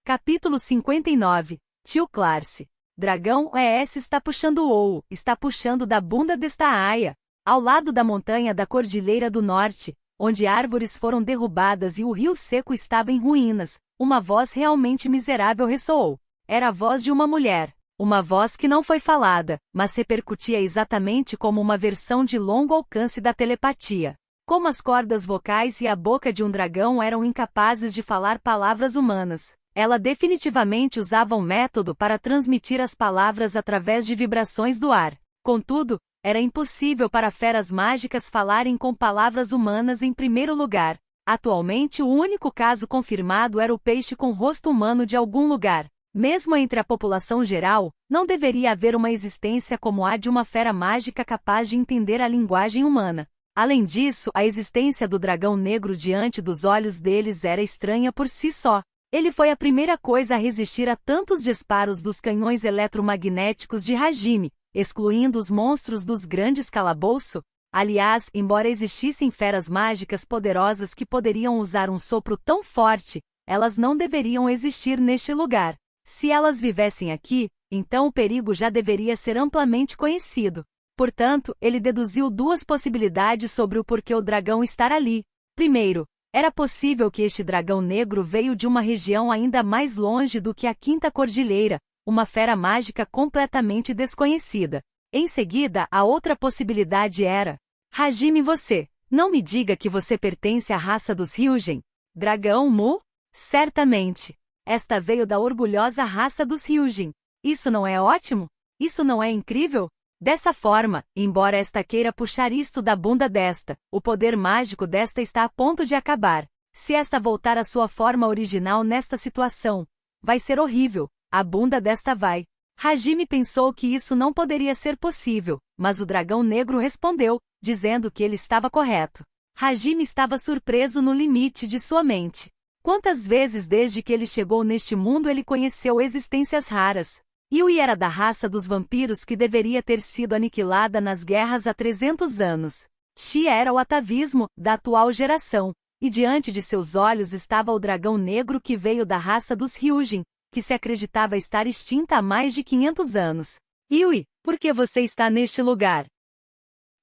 Capítulo 59. Tio Clarce. Dragão ES está puxando está puxando da bunda desta aia. Ao lado da montanha da Cordilheira do Norte, onde árvores foram derrubadas e o rio seco estava em ruínas, uma voz realmente miserável ressoou. Era a voz de uma mulher. Uma voz que não foi falada, mas repercutia exatamente como uma versão de longo alcance da telepatia. Como as cordas vocais e a boca de um dragão eram incapazes de falar palavras humanas, ela definitivamente usava um método para transmitir as palavras através de vibrações do ar. Contudo, era impossível para feras mágicas falarem com palavras humanas em primeiro lugar. Atualmente o único caso confirmado era o peixe com rosto humano de algum lugar. Mesmo entre a população geral, não deveria haver uma existência como a de uma fera mágica capaz de entender a linguagem humana. Além disso, a existência do dragão negro diante dos olhos deles era estranha por si só. Ele foi a primeira coisa a resistir a tantos disparos dos canhões eletromagnéticos de Hajime, excluindo os monstros dos grandes calabouço. Aliás, embora existissem feras mágicas poderosas que poderiam usar um sopro tão forte, elas não deveriam existir neste lugar. Se elas vivessem aqui, então o perigo já deveria ser amplamente conhecido. Portanto, ele deduziu duas possibilidades sobre o porquê o dragão estar ali. Primeiro, era possível que este dragão negro veio de uma região ainda mais longe do que a Quinta Cordilheira, uma fera mágica completamente desconhecida. Em seguida, a outra possibilidade era: Hajime, você não me diga que você pertence à raça dos Ryujin. Dragão Mu? Certamente. Esta veio da orgulhosa raça dos Ryujin. Isso não é ótimo? Isso não é incrível? Dessa forma, embora esta queira puxar isto da bunda desta, o poder mágico desta está a ponto de acabar. Se esta voltar à sua forma original nesta situação, vai ser horrível. A bunda desta vai. Hajime pensou que isso não poderia ser possível, mas o dragão negro respondeu, dizendo que ele estava correto. Hajime estava surpreso no limite de sua mente. Quantas vezes desde que ele chegou neste mundo ele conheceu existências raras? Yui era da raça dos vampiros que deveria ter sido aniquilada nas guerras há 300 anos. Xia era o atavismo da atual geração, e diante de seus olhos estava o dragão negro que veio da raça dos Ryujin, que se acreditava estar extinta há mais de 500 anos. Yui, por que você está neste lugar?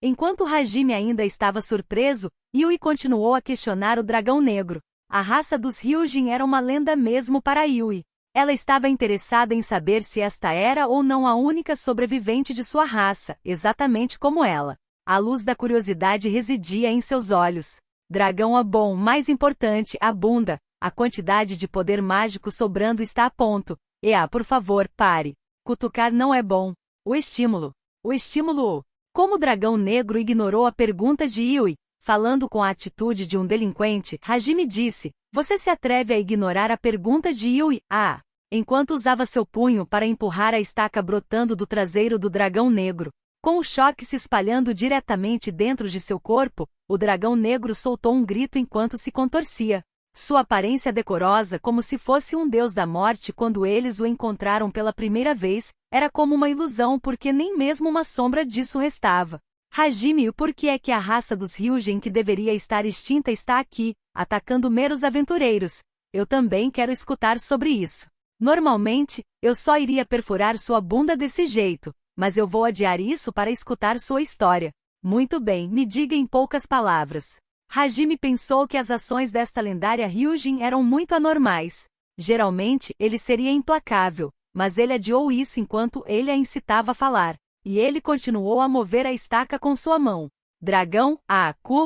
Enquanto Hajime ainda estava surpreso, Yui continuou a questionar o dragão negro. A raça dos Ryujin era uma lenda mesmo para Yui. Ela estava interessada em saber se esta era ou não a única sobrevivente de sua raça, exatamente como ela. A luz da curiosidade residia em seus olhos. Dragão é bom, mais importante, abunda. A quantidade de poder mágico sobrando está a ponto. Por favor, pare. Cutucar não é bom. O estímulo. Como o dragão negro ignorou a pergunta de Yui, falando com a atitude de um delinquente, Hajime disse: você se atreve a ignorar a pergunta de Yui? Enquanto usava seu punho para empurrar a estaca brotando do traseiro do dragão negro. Com o choque se espalhando diretamente dentro de seu corpo, o dragão negro soltou um grito enquanto se contorcia. Sua aparência decorosa, como se fosse um deus da morte quando eles o encontraram pela primeira vez, era como uma ilusão porque nem mesmo uma sombra disso restava. Hajime, o porquê é que a raça dos Ryujin que deveria estar extinta está aqui, atacando meros aventureiros? Eu também quero escutar sobre isso. Normalmente, eu só iria perfurar sua bunda desse jeito, mas eu vou adiar isso para escutar sua história. Muito bem, me diga em poucas palavras. Hajime pensou que as ações desta lendária Ryujin eram muito anormais. Geralmente, ele seria implacável, mas ele adiou isso enquanto ele a incitava a falar. E ele continuou a mover a estaca com sua mão. Dragão,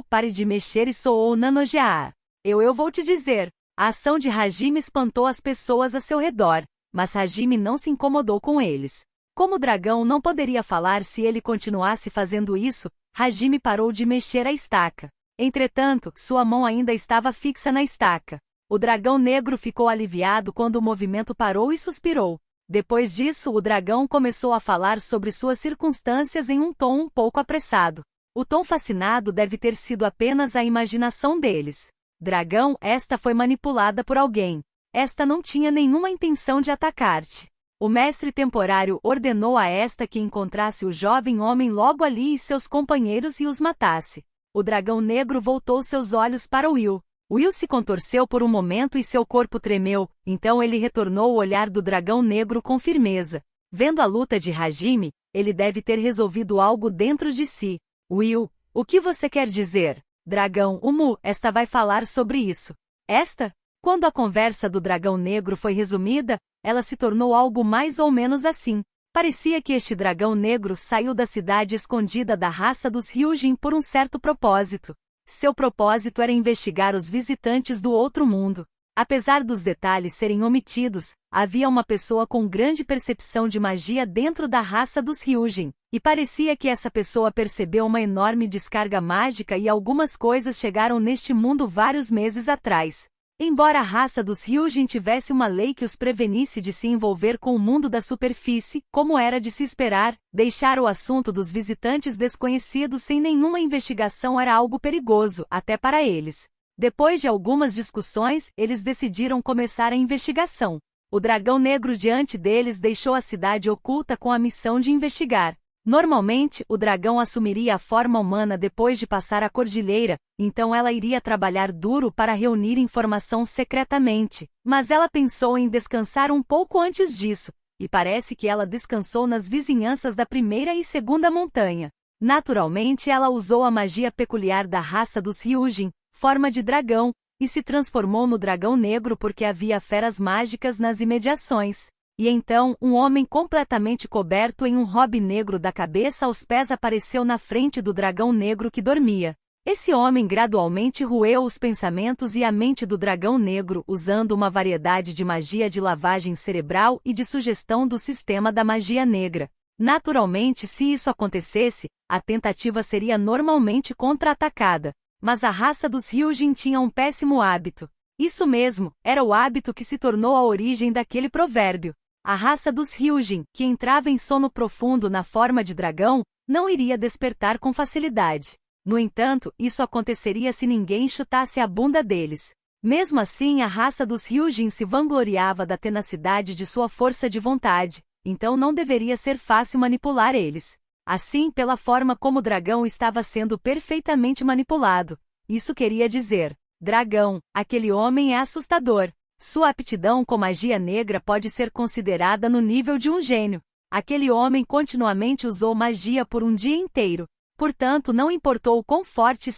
pare de mexer, e soou Nanojaa. Eu vou te dizer. A ação de Hajime espantou as pessoas a seu redor, mas Hajime não se incomodou com eles. Como o dragão não poderia falar se ele continuasse fazendo isso, Hajime parou de mexer a estaca. Entretanto, sua mão ainda estava fixa na estaca. O dragão negro ficou aliviado quando o movimento parou e suspirou. Depois disso, o dragão começou a falar sobre suas circunstâncias em um tom um pouco apressado. O tom fascinado deve ter sido apenas a imaginação deles. Dragão, esta foi manipulada por alguém. Esta não tinha nenhuma intenção de atacar-te. O mestre temporário ordenou a esta que encontrasse o jovem homem logo ali e seus companheiros e os matasse. O dragão negro voltou seus olhos para Will. Will se contorceu por um momento e seu corpo tremeu, então ele retornou o olhar do dragão negro com firmeza. Vendo a luta de Hajime, ele deve ter resolvido algo dentro de si. Will, o que você quer dizer? Dragão, esta vai falar sobre isso. Esta? Quando a conversa do dragão negro foi resumida, ela se tornou algo mais ou menos assim. Parecia que este dragão negro saiu da cidade escondida da raça dos Hyujin por um certo propósito. Seu propósito era investigar os visitantes do outro mundo. Apesar dos detalhes serem omitidos, havia uma pessoa com grande percepção de magia dentro da raça dos Hyujin, e parecia que essa pessoa percebeu uma enorme descarga mágica e algumas coisas chegaram neste mundo vários meses atrás. Embora a raça dos Hyujin tivesse uma lei que os prevenisse de se envolver com o mundo da superfície, como era de se esperar, deixar o assunto dos visitantes desconhecidos sem nenhuma investigação era algo perigoso, até para eles. Depois de algumas discussões, eles decidiram começar a investigação. O dragão negro diante deles deixou a cidade oculta com a missão de investigar. Normalmente, o dragão assumiria a forma humana depois de passar a cordilheira, então ela iria trabalhar duro para reunir informação secretamente. Mas ela pensou em descansar um pouco antes disso, e parece que ela descansou nas vizinhanças da primeira e segunda montanha. Naturalmente, ela usou a magia peculiar da raça dos Hyujin, forma de dragão, e se transformou no dragão negro porque havia feras mágicas nas imediações. E então, um homem completamente coberto em um robe negro da cabeça aos pés apareceu na frente do dragão negro que dormia. Esse homem gradualmente roeu os pensamentos e a mente do dragão negro usando uma variedade de magia de lavagem cerebral e de sugestão do sistema da magia negra. Naturalmente, se isso acontecesse, a tentativa seria normalmente contra-atacada. Mas a raça dos Hyujin tinha um péssimo hábito. Isso mesmo, era o hábito que se tornou a origem daquele provérbio. A raça dos Hyujin, que entrava em sono profundo na forma de dragão, não iria despertar com facilidade. No entanto, isso aconteceria se ninguém chutasse a bunda deles. Mesmo assim, a raça dos Hyujin se vangloriava da tenacidade de sua força de vontade, então não deveria ser fácil manipular eles. Assim, pela forma como o dragão estava sendo perfeitamente manipulado, isso queria dizer: dragão, aquele homem é assustador. Sua aptidão com magia negra pode ser considerada no nível de um gênio. Aquele homem continuamente usou magia por um dia inteiro. Portanto, não importou o quão forte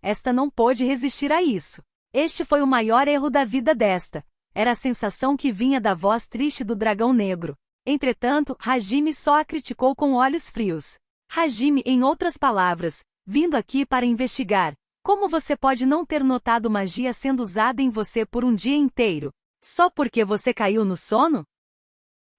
esta não pôde resistir a isso. Este foi o maior erro da vida desta. Era a sensação que vinha da voz triste do dragão negro. Entretanto, Hajime só a criticou com olhos frios. Hajime, em outras palavras, vindo aqui para investigar. Como você pode não ter notado magia sendo usada em você por um dia inteiro? Só porque você caiu no sono?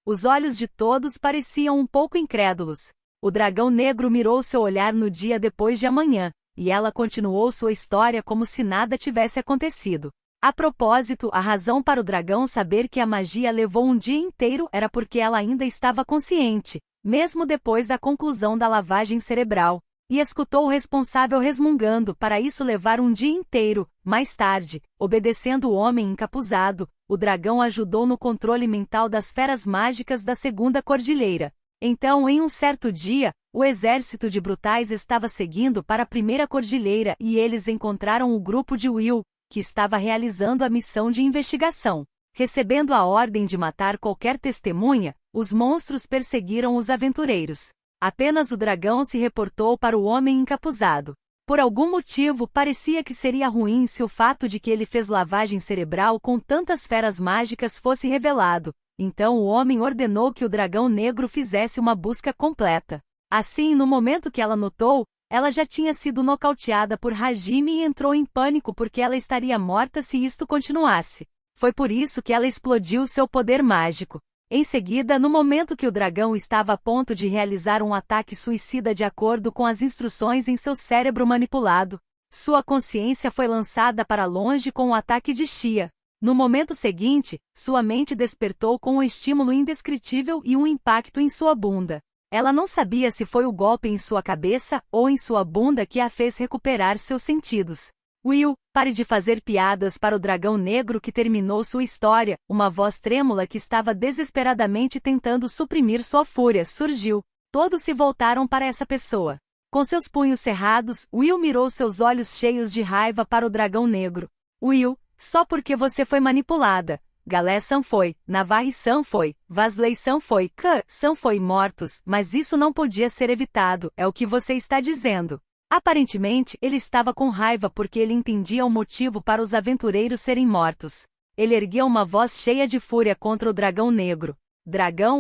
Os olhos de todos pareciam um pouco incrédulos. O dragão negro mirou seu olhar no dia depois de amanhã, e ela continuou sua história como se nada tivesse acontecido. A propósito, a razão para o dragão saber que a magia levou um dia inteiro era porque ela ainda estava consciente, mesmo depois da conclusão da lavagem cerebral. E escutou o responsável resmungando para isso levar um dia inteiro. Mais tarde, obedecendo o homem encapuzado, o dragão ajudou no controle mental das feras mágicas da segunda cordilheira. Então, em um certo dia, o exército de brutais estava seguindo para a primeira cordilheira e eles encontraram o grupo de Will, que estava realizando a missão de investigação. Recebendo a ordem de matar qualquer testemunha, os monstros perseguiram os aventureiros. Apenas o dragão se reportou para o homem encapuzado. Por algum motivo, parecia que seria ruim se o fato de que ele fez lavagem cerebral com tantas feras mágicas fosse revelado. Então o homem ordenou que o dragão negro fizesse uma busca completa. Assim, no momento que ela notou, ela já tinha sido nocauteada por Hajime e entrou em pânico porque ela estaria morta se isto continuasse. Foi por isso que ela explodiu seu poder mágico. Em seguida, no momento que o dragão estava a ponto de realizar um ataque suicida de acordo com as instruções em seu cérebro manipulado, sua consciência foi lançada para longe com o ataque de Xia. No momento seguinte, sua mente despertou com um estímulo indescritível e um impacto em sua bunda. Ela não sabia se foi o golpe em sua cabeça ou em sua bunda que a fez recuperar seus sentidos. Will, pare de fazer piadas para o dragão negro que terminou sua história. Uma voz trêmula que estava desesperadamente tentando suprimir sua fúria surgiu. Todos se voltaram para essa pessoa. Com seus punhos cerrados, Will mirou seus olhos cheios de raiva para o dragão negro. Will, só porque você foi manipulada. Galé-san foi, Navarre-san foi, Vasley-san foi, K-san foi mortos, mas isso não podia ser evitado, é o que você está dizendo. Aparentemente, ele estava com raiva porque ele entendia o motivo para os aventureiros serem mortos. Ele ergueu uma voz cheia de fúria contra o dragão negro.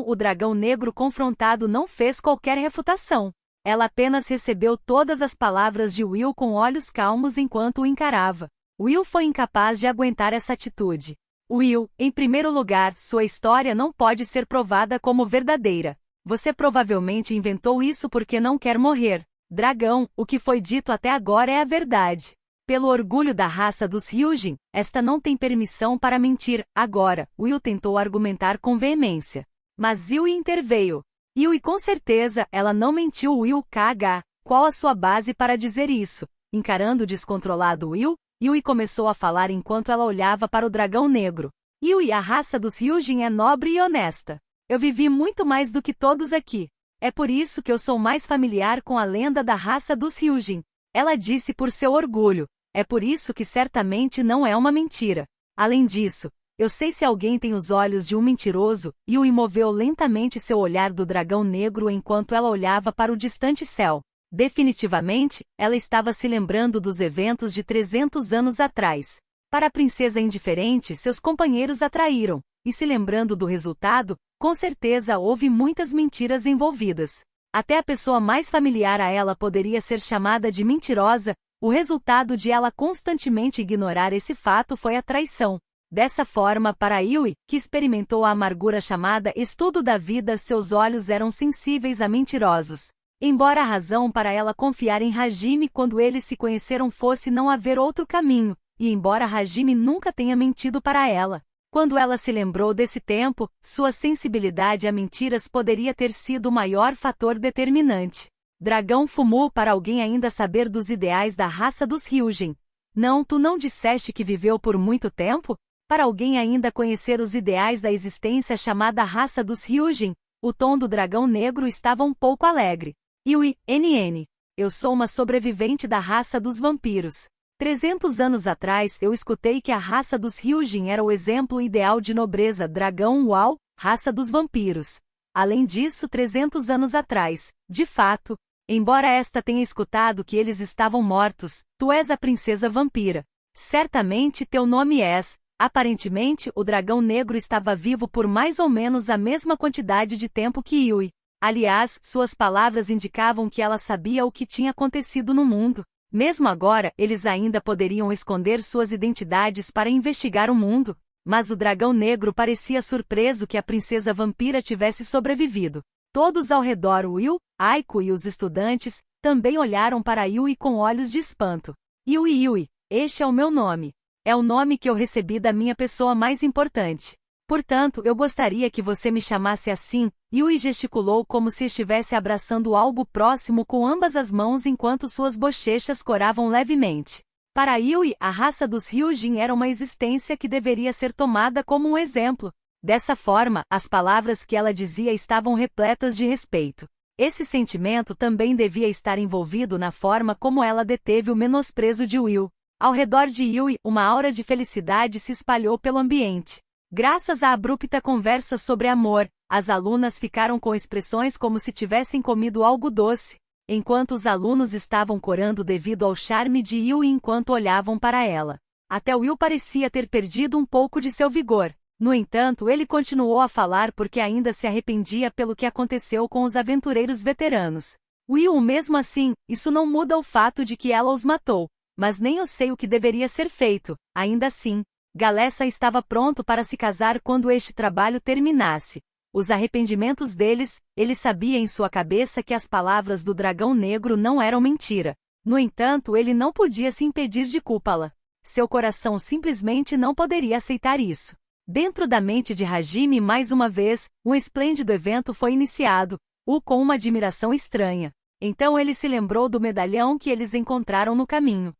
O dragão negro confrontado não fez qualquer refutação. Ela apenas recebeu todas as palavras de Will com olhos calmos enquanto o encarava. Will foi incapaz de aguentar essa atitude. Will, em primeiro lugar, sua história não pode ser provada como verdadeira. Você provavelmente inventou isso porque não quer morrer. Dragão, o que foi dito até agora é a verdade. Pelo orgulho da raça dos Hyujin, esta não tem permissão para mentir. Agora, Will tentou argumentar com veemência. Mas Yui interveio. Yui, com certeza, ela não mentiu. Will, KH. Qual a sua base para dizer isso? Encarando o descontrolado Will, Yui começou a falar enquanto ela olhava para o dragão negro. Yui, a raça dos Hyujin é nobre e honesta. Eu vivi muito mais do que todos aqui. É por isso que eu sou mais familiar com a lenda da raça dos Hyujin. Ela disse por seu orgulho. É por isso que certamente não é uma mentira. Além disso, eu sei se alguém tem os olhos de um mentiroso. Yui moveu lentamente seu olhar do dragão negro enquanto ela olhava para o distante céu. Definitivamente, ela estava se lembrando dos eventos de 300 anos atrás. Para a princesa indiferente, seus companheiros a traíram, e se lembrando do resultado, com certeza houve muitas mentiras envolvidas. Até a pessoa mais familiar a ela poderia ser chamada de mentirosa. O resultado de ela constantemente ignorar esse fato foi a traição. Dessa forma, para Yui, que experimentou a amargura chamada estudo da vida, seus olhos eram sensíveis a mentirosos. Embora a razão para ela confiar em Hajime quando eles se conheceram fosse não haver outro caminho, e embora Hajime nunca tenha mentido para ela, quando ela se lembrou desse tempo, sua sensibilidade a mentiras poderia ter sido o maior fator determinante. Dragão fumou para alguém ainda saber dos ideais da raça dos Hyujin. Não, tu não disseste que viveu por muito tempo? Para alguém ainda conhecer os ideais da existência chamada raça dos Hyujin, o tom do dragão negro estava um pouco alegre. Yui, NN. Eu sou uma sobrevivente da raça dos vampiros. 300 anos atrás eu escutei que a raça dos Hyujin era o exemplo ideal de nobreza. Dragão, uau, raça dos vampiros. Além disso, 300 anos atrás, de fato, embora esta tenha escutado que eles estavam mortos, tu és a princesa vampira. Certamente teu nome és. Aparentemente, o dragão negro estava vivo por mais ou menos a mesma quantidade de tempo que Yui. Aliás, suas palavras indicavam que ela sabia o que tinha acontecido no mundo. Mesmo agora, eles ainda poderiam esconder suas identidades para investigar o mundo. Mas o dragão negro parecia surpreso que a princesa vampira tivesse sobrevivido. Todos ao redor, Will, Aiko e os estudantes, também olharam para Yui com olhos de espanto. Yui, este é o meu nome. É o nome que eu recebi da minha pessoa mais importante. Portanto, eu gostaria que você me chamasse assim. Yui gesticulou como se estivesse abraçando algo próximo com ambas as mãos enquanto suas bochechas coravam levemente. Para Yui, a raça dos Hyujin era uma existência que deveria ser tomada como um exemplo. Dessa forma, as palavras que ela dizia estavam repletas de respeito. Esse sentimento também devia estar envolvido na forma como ela deteve o menosprezo de Will. Ao redor de Yui, uma aura de felicidade se espalhou pelo ambiente. Graças à abrupta conversa sobre amor, as alunas ficaram com expressões como se tivessem comido algo doce, enquanto os alunos estavam corando devido ao charme de Yui enquanto olhavam para ela. Até Will parecia ter perdido um pouco de seu vigor. No entanto, ele continuou a falar porque ainda se arrependia pelo que aconteceu com os aventureiros veteranos. Will, mesmo assim, isso não muda o fato de que ela os matou. Mas nem eu sei o que deveria ser feito. Ainda assim, Galessa estava pronto para se casar quando este trabalho terminasse. Os arrependimentos deles, ele sabia em sua cabeça que as palavras do dragão negro não eram mentira. No entanto, ele não podia se impedir de culpá-la. Seu coração simplesmente não poderia aceitar isso. Dentro da mente de Hajime, mais uma vez, um esplêndido evento foi iniciado, com uma admiração estranha. Então ele se lembrou do medalhão que eles encontraram no caminho.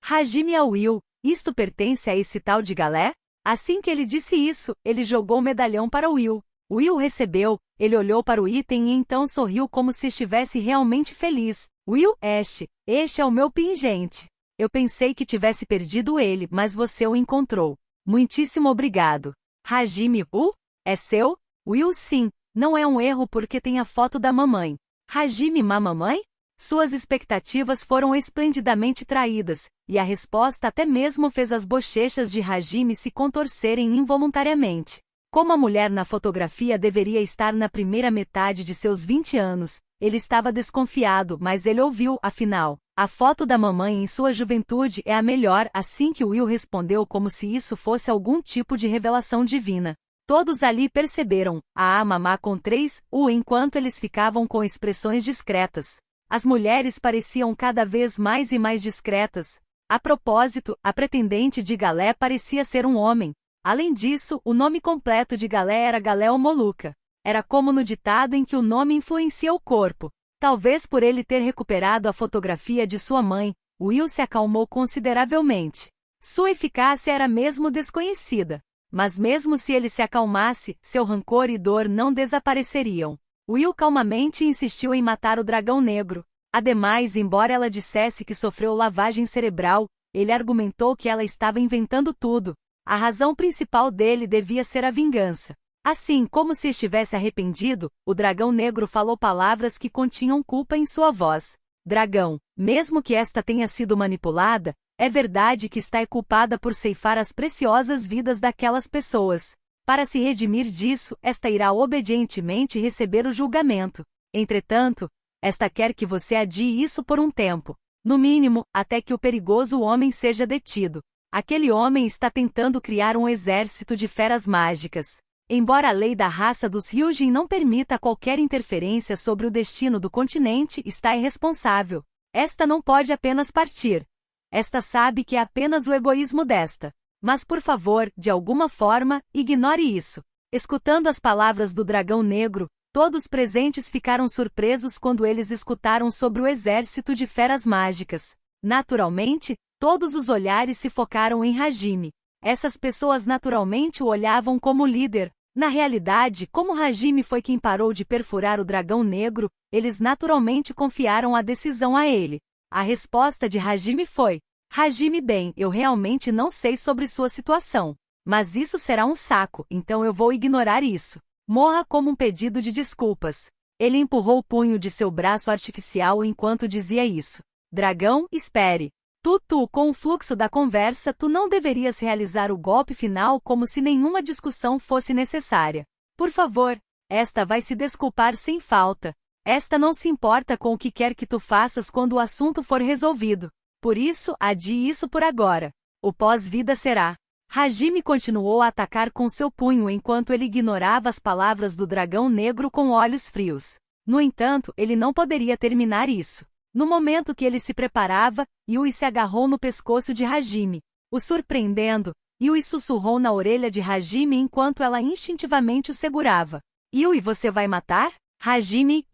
Hajime a Will, isto pertence a esse tal de Galé? Assim que ele disse isso, ele jogou o medalhão para Will. Will recebeu, ele olhou para o item e então sorriu como se estivesse realmente feliz. Will, este é o meu pingente. Eu pensei que tivesse perdido ele, mas você o encontrou. Muitíssimo obrigado. Hajime, é seu? Will, sim. Não é um erro porque tem a foto da mamãe. Hajime, mamãe? Suas expectativas foram esplendidamente traídas, e a resposta até mesmo fez as bochechas de Hajime se contorcerem involuntariamente. Como a mulher na fotografia deveria estar na primeira metade de seus 20 anos, ele estava desconfiado, mas ele ouviu, afinal. A foto da mamãe em sua juventude é a melhor, assim que Will respondeu como se isso fosse algum tipo de revelação divina. Todos ali perceberam, mamá com 3, enquanto eles ficavam com expressões discretas. As mulheres pareciam cada vez mais e mais discretas. A propósito, a pretendente de Galé parecia ser um homem. Além disso, o nome completo de Galé era Galéo Moluca. Era como no ditado em que o nome influencia o corpo. Talvez por ele ter recuperado a fotografia de sua mãe, Will se acalmou consideravelmente. Sua eficácia era mesmo desconhecida. Mas mesmo se ele se acalmasse, seu rancor e dor não desapareceriam. Will calmamente insistiu em matar o dragão negro. Ademais, embora ela dissesse que sofreu lavagem cerebral, ele argumentou que ela estava inventando tudo. A razão principal dele devia ser a vingança. Assim, como se estivesse arrependido, o dragão negro falou palavras que continham culpa em sua voz. Dragão, mesmo que esta tenha sido manipulada, é verdade que está culpada por ceifar as preciosas vidas daquelas pessoas. Para se redimir disso, esta irá obedientemente receber o julgamento. Entretanto, esta quer que você adie isso por um tempo. No mínimo, até que o perigoso homem seja detido. Aquele homem está tentando criar um exército de feras mágicas. Embora a lei da raça dos Hyujin não permita qualquer interferência sobre o destino do continente, está irresponsável. Esta não pode apenas partir. Esta sabe que é apenas o egoísmo desta. Mas por favor, de alguma forma, ignore isso. Escutando as palavras do dragão negro, todos presentes ficaram surpresos quando eles escutaram sobre o exército de feras mágicas. Naturalmente, todos os olhares se focaram em Hajime. Essas pessoas naturalmente o olhavam como líder. Na realidade, como Hajime foi quem parou de perfurar o dragão negro, eles naturalmente confiaram a decisão a ele. A resposta de Hajime foi: Hajime, bem, eu realmente não sei sobre sua situação. Mas isso será um saco, então eu vou ignorar isso. Morra como um pedido de desculpas. Ele empurrou o punho de seu braço artificial enquanto dizia isso. Dragão, espere. Com o fluxo da conversa, tu não deverias realizar o golpe final como se nenhuma discussão fosse necessária. Por favor, esta vai se desculpar sem falta. Esta não se importa com o que quer que tu faças quando o assunto for resolvido. Por isso, adie isso por agora. O pós-vida será. Hajime continuou a atacar com seu punho enquanto ele ignorava as palavras do dragão negro com olhos frios. No entanto, ele não poderia terminar isso. No momento que ele se preparava, Yui se agarrou no pescoço de Hajime. O surpreendendo, Yui sussurrou na orelha de Hajime enquanto ela instintivamente o segurava. Yui, você vai matar? Hajime,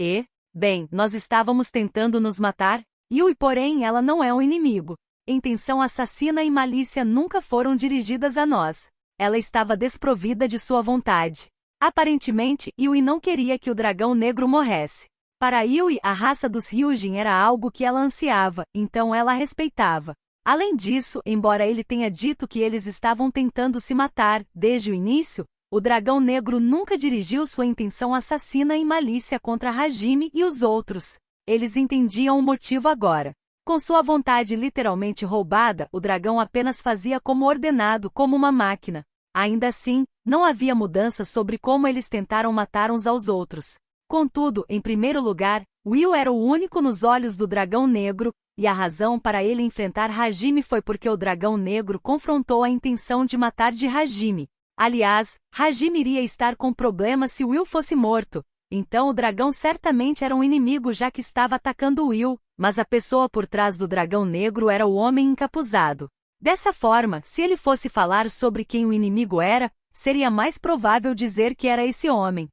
bem, nós estávamos tentando nos matar. Yui, porém, ela não é um inimigo. Intenção assassina e malícia nunca foram dirigidas a nós. Ela estava desprovida de sua vontade. Aparentemente, Yui não queria que o dragão negro morresse. Para Yui, a raça dos Hyujin era algo que ela ansiava, então ela a respeitava. Além disso, embora ele tenha dito que eles estavam tentando se matar, desde o início, o dragão negro nunca dirigiu sua intenção assassina e malícia contra Hajime e os outros. Eles entendiam o motivo agora. Com sua vontade literalmente roubada, o dragão apenas fazia como ordenado, como uma máquina. Ainda assim, não havia mudança sobre como eles tentaram matar uns aos outros. Contudo, em primeiro lugar, Will era o único nos olhos do dragão negro, e a razão para ele enfrentar Hajime foi porque o dragão negro confrontou a intenção de matar de Hajime. Aliás, Hajime iria estar com problemas se Will fosse morto, então o dragão certamente era um inimigo já que estava atacando Will, mas a pessoa por trás do dragão negro era o homem encapuzado. Dessa forma, se ele fosse falar sobre quem o inimigo era, seria mais provável dizer que era esse homem.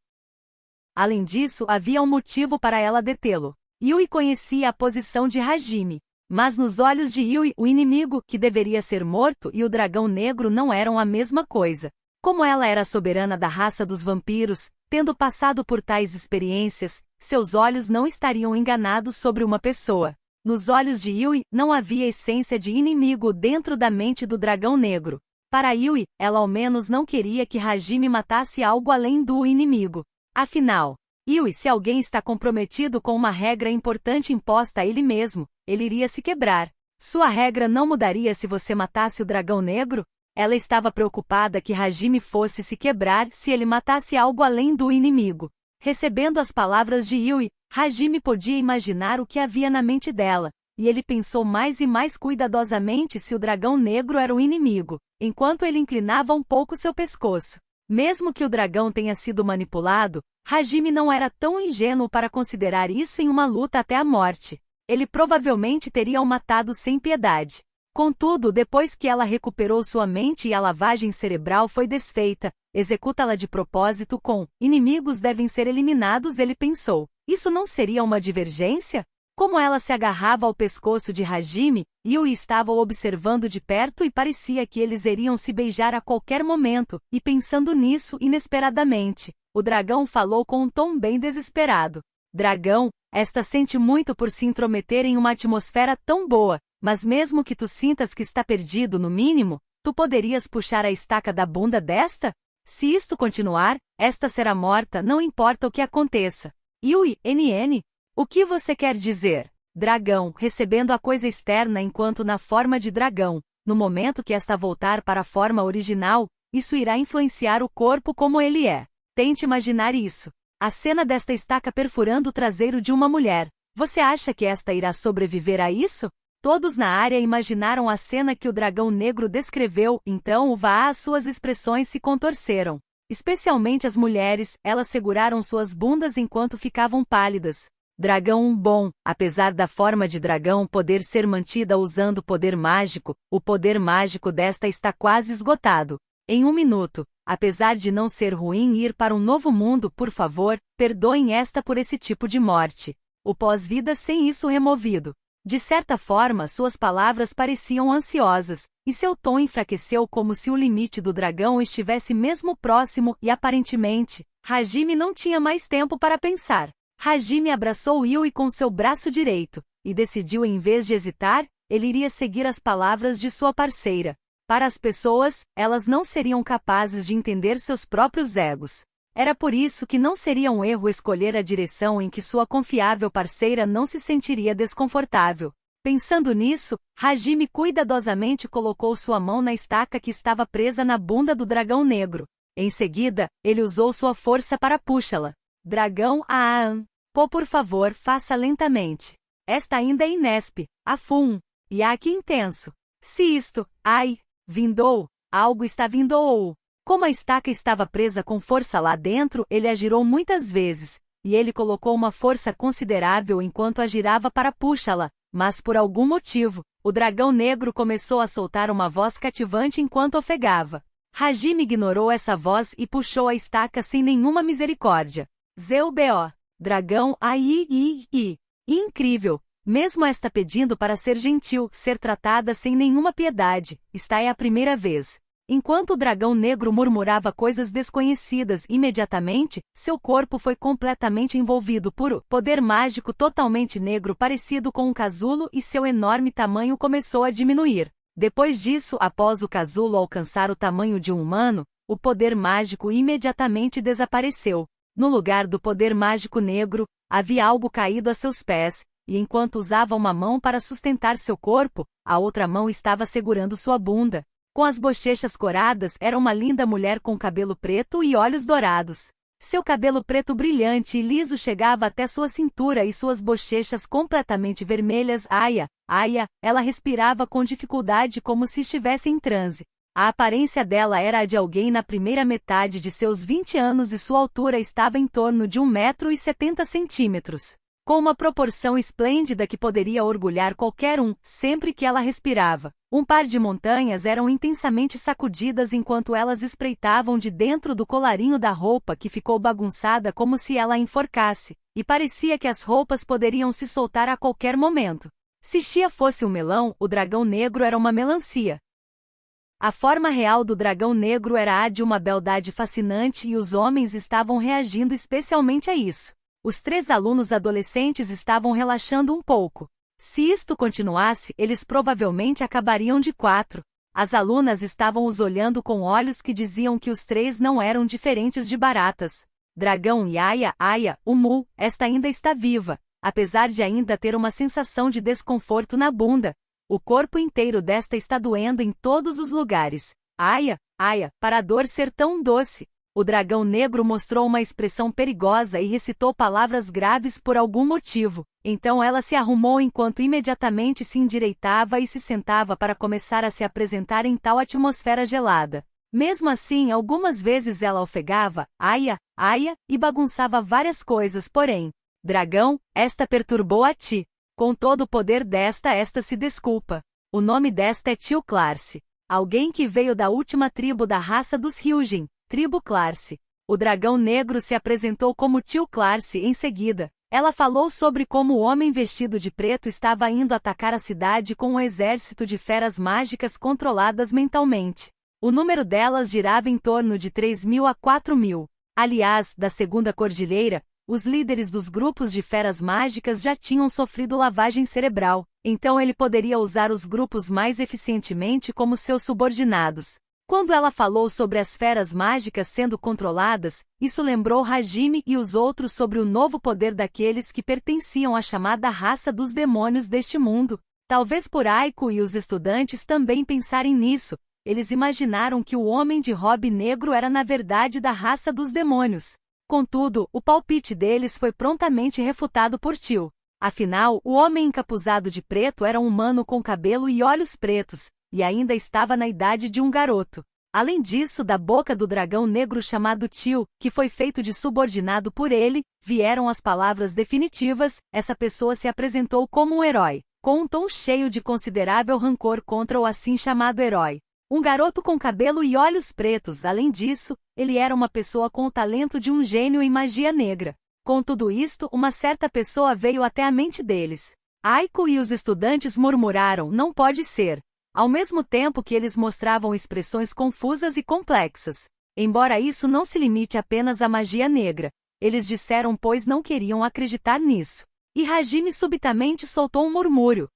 Além disso, havia um motivo para ela detê-lo. Yui conhecia a posição de Hajime. Mas nos olhos de Yui, o inimigo, que deveria ser morto, e o dragão negro não eram a mesma coisa. Como ela era soberana da raça dos vampiros, tendo passado por tais experiências, seus olhos não estariam enganados sobre uma pessoa. Nos olhos de Yui, não havia essência de inimigo dentro da mente do dragão negro. Para Yui, ela ao menos não queria que Hajime matasse algo além do inimigo. Afinal, Yui, se alguém está comprometido com uma regra importante imposta a ele mesmo, ele iria se quebrar. Sua regra não mudaria se você matasse o dragão negro? Ela estava preocupada que Hajime fosse se quebrar se ele matasse algo além do inimigo. Recebendo as palavras de Yui, Hajime podia imaginar o que havia na mente dela, e ele pensou mais e mais cuidadosamente se o dragão negro era o inimigo, enquanto ele inclinava um pouco seu pescoço. Mesmo que o dragão tenha sido manipulado, Hajime não era tão ingênuo para considerar isso em uma luta até a morte. Ele provavelmente teria o matado sem piedade. Contudo, depois que ela recuperou sua mente e a lavagem cerebral foi desfeita, executa-la de propósito com inimigos devem ser eliminados, ele pensou. Isso não seria uma divergência? Como ela se agarrava ao pescoço de Hajime, Yui estava o observando de perto e parecia que eles iriam se beijar a qualquer momento, e pensando nisso inesperadamente, o dragão falou com um tom bem desesperado. Dragão, esta sente muito por se intrometer em uma atmosfera tão boa, mas mesmo que tu sintas que está perdido no mínimo, tu poderias puxar a estaca da bunda desta? Se isto continuar, esta será morta, não importa o que aconteça. Yui, NN? O que você quer dizer? Dragão, recebendo a coisa externa enquanto na forma de dragão. No momento que esta voltar para a forma original, isso irá influenciar o corpo como ele é. Tente imaginar isso. A cena desta estaca perfurando o traseiro de uma mulher. Você acha que esta irá sobreviver a isso? Todos na área imaginaram a cena que o dragão negro descreveu, então as suas expressões se contorceram. Especialmente as mulheres, elas seguraram suas bundas enquanto ficavam pálidas. Dragão bom, apesar da forma de dragão poder ser mantida usando poder mágico, o poder mágico desta está quase esgotado. Em 1 minuto, apesar de não ser ruim ir para um novo mundo, por favor, perdoem esta por esse tipo de morte. O pós-vida sem isso removido. De certa forma, suas palavras pareciam ansiosas, e seu tom enfraqueceu como se o limite do dragão estivesse mesmo próximo e aparentemente, Hajime não tinha mais tempo para pensar. Hajime abraçou Yui com seu braço direito, e decidiu em vez de hesitar, ele iria seguir as palavras de sua parceira. Para as pessoas, elas não seriam capazes de entender seus próprios egos. Era por isso que não seria um erro escolher a direção em que sua confiável parceira não se sentiria desconfortável. Pensando nisso, Hajime cuidadosamente colocou sua mão na estaca que estava presa na bunda do dragão negro. Em seguida, ele usou sua força para puxá-la. Dragão Pô, por favor, faça lentamente. Esta ainda é Inesp. Afum. E aqui intenso. Se isto, vindou, algo está vindo. Como a estaca estava presa com força lá dentro, ele a girou muitas vezes, e ele colocou uma força considerável enquanto a girava para puxá-la, mas por algum motivo, o dragão negro começou a soltar uma voz cativante enquanto ofegava. Hajime ignorou essa voz e puxou a estaca sem nenhuma misericórdia. Zubo. Dragão Incrível. Mesmo esta pedindo para ser gentil, ser tratada sem nenhuma piedade, esta é a primeira vez. Enquanto o dragão negro murmurava coisas desconhecidas imediatamente, seu corpo foi completamente envolvido por poder mágico totalmente negro parecido com um casulo e seu enorme tamanho começou a diminuir. Depois disso, após o casulo alcançar o tamanho de um humano, o poder mágico imediatamente desapareceu. No lugar do poder mágico negro, havia algo caído a seus pés, e enquanto usava uma mão para sustentar seu corpo, a outra mão estava segurando sua bunda. Com as bochechas coradas, era uma linda mulher com cabelo preto e olhos dourados. Seu cabelo preto brilhante e liso chegava até sua cintura e suas bochechas completamente vermelhas. Ela respirava com dificuldade como se estivesse em transe. A aparência dela era a de alguém na primeira metade de seus 20 anos e sua altura estava em torno de 1,70 m. Com uma proporção esplêndida que poderia orgulhar qualquer um, sempre que ela respirava. Um par de montanhas eram intensamente sacudidas enquanto elas espreitavam de dentro do colarinho da roupa que ficou bagunçada como se ela a enforcasse, e parecia que as roupas poderiam se soltar a qualquer momento. Se Chia fosse um melão, o dragão negro era uma melancia. A forma real do dragão negro era a de uma beldade fascinante e os homens estavam reagindo especialmente a isso. Os 3 alunos adolescentes estavam relaxando um pouco. Se isto continuasse, eles provavelmente acabariam de 4. As alunas estavam os olhando com olhos que diziam que os 3 não eram diferentes de baratas. Dragão e Aya, o Mu, esta ainda está viva, apesar de ainda ter uma sensação de desconforto na bunda. O corpo inteiro desta está doendo em todos os lugares. Aya, para a dor ser tão doce. O dragão negro mostrou uma expressão perigosa e recitou palavras graves por algum motivo. Então ela se arrumou enquanto imediatamente se endireitava e se sentava para começar a se apresentar em tal atmosfera gelada. Mesmo assim, algumas vezes ela ofegava, Aya, e bagunçava várias coisas, porém, dragão, esta perturbou a ti. Com todo o poder desta, esta se desculpa. O nome desta é Tio Clarce. Alguém que veio da última tribo da raça dos Hyujin, tribo Clarce. O dragão negro se apresentou como Tio Clarce em seguida. Ela falou sobre como o homem vestido de preto estava indo atacar a cidade com um exército de feras mágicas controladas mentalmente. O número delas girava em torno de 3.000 a 4.000. Aliás, da segunda cordilheira, os líderes dos grupos de feras mágicas já tinham sofrido lavagem cerebral, então ele poderia usar os grupos mais eficientemente como seus subordinados. Quando ela falou sobre as feras mágicas sendo controladas, isso lembrou Hajime e os outros sobre o novo poder daqueles que pertenciam à chamada raça dos demônios deste mundo. Talvez por Aiko e os estudantes também pensarem nisso, eles imaginaram que o homem de robe negro era na verdade da raça dos demônios. Contudo, o palpite deles foi prontamente refutado por Tio. Afinal, o homem encapuzado de preto era um humano com cabelo e olhos pretos, e ainda estava na idade de um garoto. Além disso, da boca do dragão negro chamado Tio, que foi feito de subordinado por ele, vieram as palavras definitivas. Essa pessoa se apresentou como um herói, com um tom cheio de considerável rancor contra o assim chamado herói. Um garoto com cabelo e olhos pretos. Além disso, ele era uma pessoa com o talento de um gênio em magia negra. Com tudo isto, uma certa pessoa veio até a mente deles. Aiko e os estudantes murmuraram, não pode ser. Ao mesmo tempo que eles mostravam expressões confusas e complexas. Embora isso não se limite apenas à magia negra, eles disseram pois não queriam acreditar nisso. E Hajime subitamente soltou um murmúrio,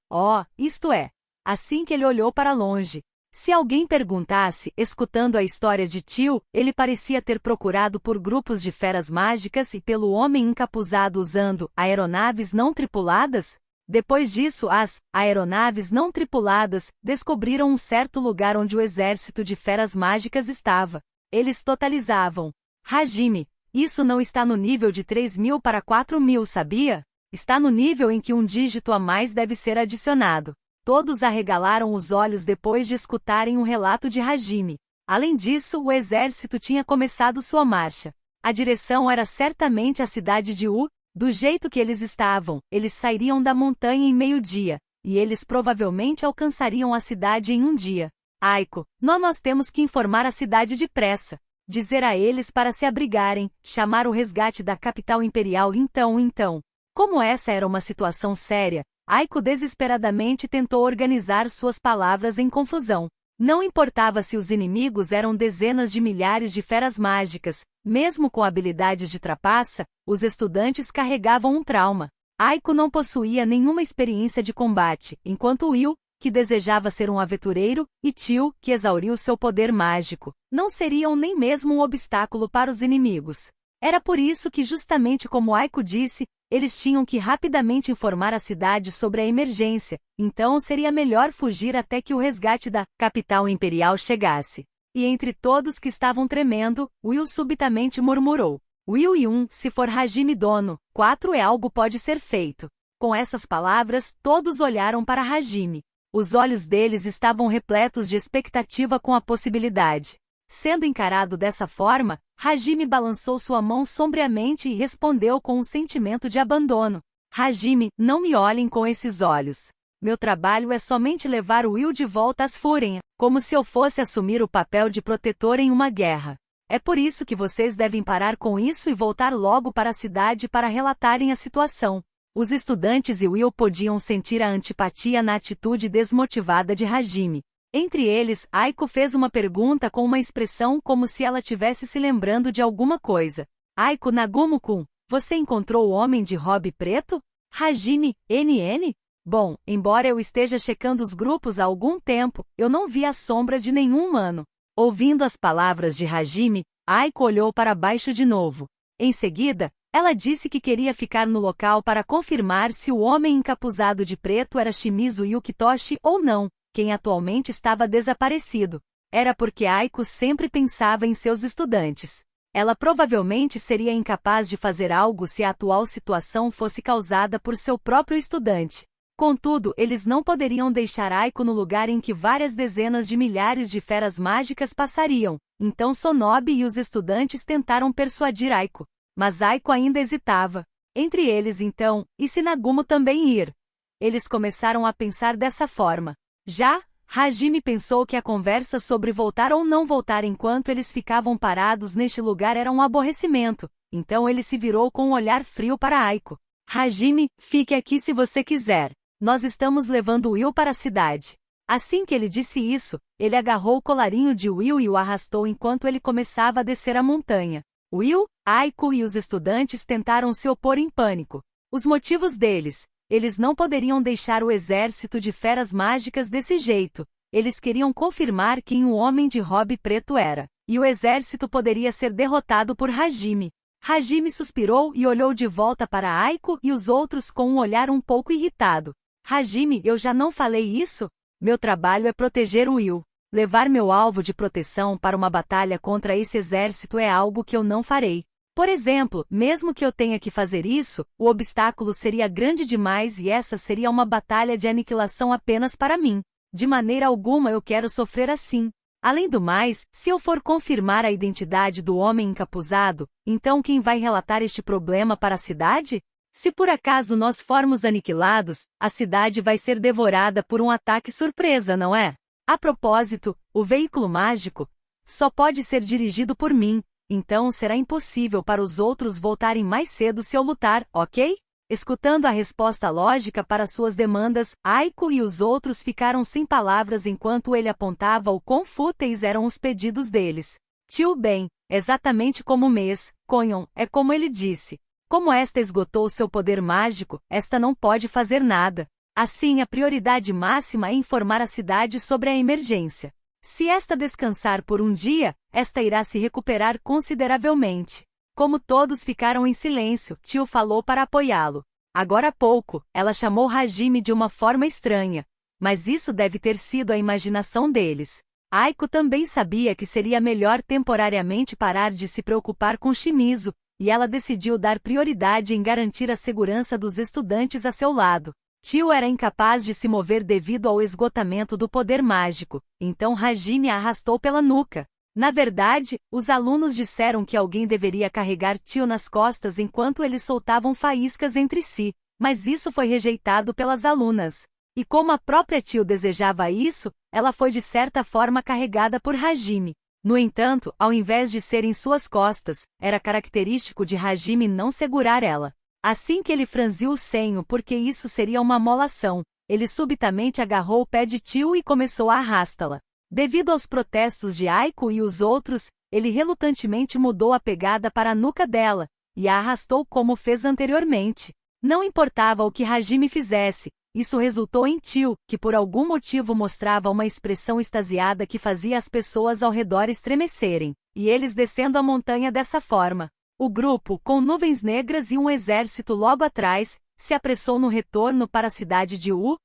isto é. Assim que ele olhou para longe. Se alguém perguntasse, escutando a história de Tio, ele parecia ter procurado por grupos de feras mágicas e pelo homem encapuzado usando aeronaves não tripuladas? Depois disso, as aeronaves não tripuladas descobriram um certo lugar onde o exército de feras mágicas estava. Eles totalizavam. Hajime, isso não está no nível de 3.000 para 4.000, sabia? Está no nível em que um dígito a mais deve ser adicionado. Todos arregalaram os olhos depois de escutarem um relato de Hajime. Além disso, o exército tinha começado sua marcha. A direção era certamente a cidade de U. Do jeito que eles estavam, eles sairiam da montanha em meio-dia, e eles provavelmente alcançariam a cidade em um dia. Aiko, nós temos que informar a cidade depressa. Dizer a eles para se abrigarem, chamar o resgate da capital imperial então. Como essa era uma situação séria, Aiko desesperadamente tentou organizar suas palavras em confusão. Não importava se os inimigos eram dezenas de milhares de feras mágicas, mesmo com habilidades de trapaça, os estudantes carregavam um trauma. Aiko não possuía nenhuma experiência de combate, enquanto Will, que desejava ser um aventureiro, e Tio, que exauriu seu poder mágico, não seriam nem mesmo um obstáculo para os inimigos. Era por isso que, justamente como Aiko disse, eles tinham que rapidamente informar a cidade sobre a emergência, então seria melhor fugir até que o resgate da capital imperial chegasse. E entre todos que estavam tremendo, Will subitamente murmurou. Will e se for Hajime dono, 4 é algo pode ser feito. Com essas palavras, todos olharam para Hajime. Os olhos deles estavam repletos de expectativa com a possibilidade. Sendo encarado dessa forma, Hajime balançou sua mão sombriamente e respondeu com um sentimento de abandono. Hajime, não me olhem com esses olhos. Meu trabalho é somente levar Will de volta às Fúria, como se eu fosse assumir o papel de protetor em uma guerra. É por isso que vocês devem parar com isso e voltar logo para a cidade para relatarem a situação. Os estudantes e Will podiam sentir a antipatia na atitude desmotivada de Hajime. Entre eles, Aiko fez uma pergunta com uma expressão como se ela tivesse se lembrando de alguma coisa. Aiko Nagumo-kun, você encontrou o homem de robe preto? Hajime, NN? Bom, embora eu esteja checando os grupos há algum tempo, eu não vi a sombra de nenhum humano. Ouvindo as palavras de Hajime, Aiko olhou para baixo de novo. Em seguida, ela disse que queria ficar no local para confirmar se o homem encapuzado de preto era Shimizu Yukitoshi ou não, quem atualmente estava desaparecido. Era porque Aiko sempre pensava em seus estudantes. Ela provavelmente seria incapaz de fazer algo se a atual situação fosse causada por seu próprio estudante. Contudo, eles não poderiam deixar Aiko no lugar em que várias dezenas de milhares de feras mágicas passariam. Então Sonobe e os estudantes tentaram persuadir Aiko. Mas Aiko ainda hesitava. Entre eles então, e se Nagumo também ir? Eles começaram a pensar dessa forma. Já, Hajime pensou que a conversa sobre voltar ou não voltar enquanto eles ficavam parados neste lugar era um aborrecimento. Então ele se virou com um olhar frio para Aiko. Hajime, fique aqui se você quiser. Nós estamos levando Will para a cidade. Assim que ele disse isso, ele agarrou o colarinho de Will e o arrastou enquanto ele começava a descer a montanha. Will, Aiko e os estudantes tentaram se opor em pânico. Os motivos deles: eles não poderiam deixar o exército de feras mágicas desse jeito. Eles queriam confirmar quem o homem de robe preto era. E o exército poderia ser derrotado por Hajime. Hajime suspirou e olhou de volta para Aiko e os outros com um olhar um pouco irritado. Hajime, eu já não falei isso? Meu trabalho é proteger o Will. Levar meu alvo de proteção para uma batalha contra esse exército é algo que eu não farei. Por exemplo, mesmo que eu tenha que fazer isso, o obstáculo seria grande demais e essa seria uma batalha de aniquilação apenas para mim. De maneira alguma eu quero sofrer assim. Além do mais, se eu for confirmar a identidade do homem encapuzado, então quem vai relatar este problema para a cidade? Se por acaso nós formos aniquilados, a cidade vai ser devorada por um ataque surpresa, não é? A propósito, o veículo mágico só pode ser dirigido por mim, então será impossível para os outros voltarem mais cedo se eu lutar, ok? Escutando a resposta lógica para suas demandas, Aiko e os outros ficaram sem palavras enquanto ele apontava o quão fúteis eram os pedidos deles. Tio Ben, exatamente como Mes, Konyon, é como ele disse. Como esta esgotou seu poder mágico, esta não pode fazer nada. Assim, a prioridade máxima é informar a cidade sobre a emergência. Se esta descansar por um dia, esta irá se recuperar consideravelmente. Como todos ficaram em silêncio, Tio falou para apoiá-lo. Agora há pouco, ela chamou Hajime de uma forma estranha. Mas isso deve ter sido a imaginação deles. Aiko também sabia que seria melhor temporariamente parar de se preocupar com Shimizu, e ela decidiu dar prioridade em garantir a segurança dos estudantes a seu lado. Tio era incapaz de se mover devido ao esgotamento do poder mágico, então Hajime a arrastou pela nuca. Na verdade, os alunos disseram que alguém deveria carregar Tio nas costas enquanto eles soltavam faíscas entre si, mas isso foi rejeitado pelas alunas. E como a própria Tio desejava isso, ela foi de certa forma carregada por Hajime. No entanto, ao invés de ser em suas costas, era característico de Hajime não segurar ela. Assim que ele franziu o senho porque isso seria uma molação, ele subitamente agarrou o pé de Tio e começou a arrastá-la. Devido aos protestos de Aiko e os outros, ele relutantemente mudou a pegada para a nuca dela, e a arrastou como fez anteriormente. Não importava o que Hajime fizesse, isso resultou em Tio, que por algum motivo mostrava uma expressão extasiada que fazia as pessoas ao redor estremecerem, e eles descendo a montanha dessa forma. O grupo, com nuvens negras e um exército logo atrás, se apressou no retorno para a cidade de U.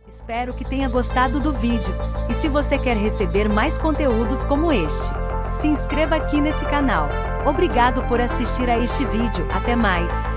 Espero que tenha gostado do vídeo, e se você quer receber mais conteúdos como este, se inscreva aqui nesse canal. Obrigado por assistir a este vídeo, até mais!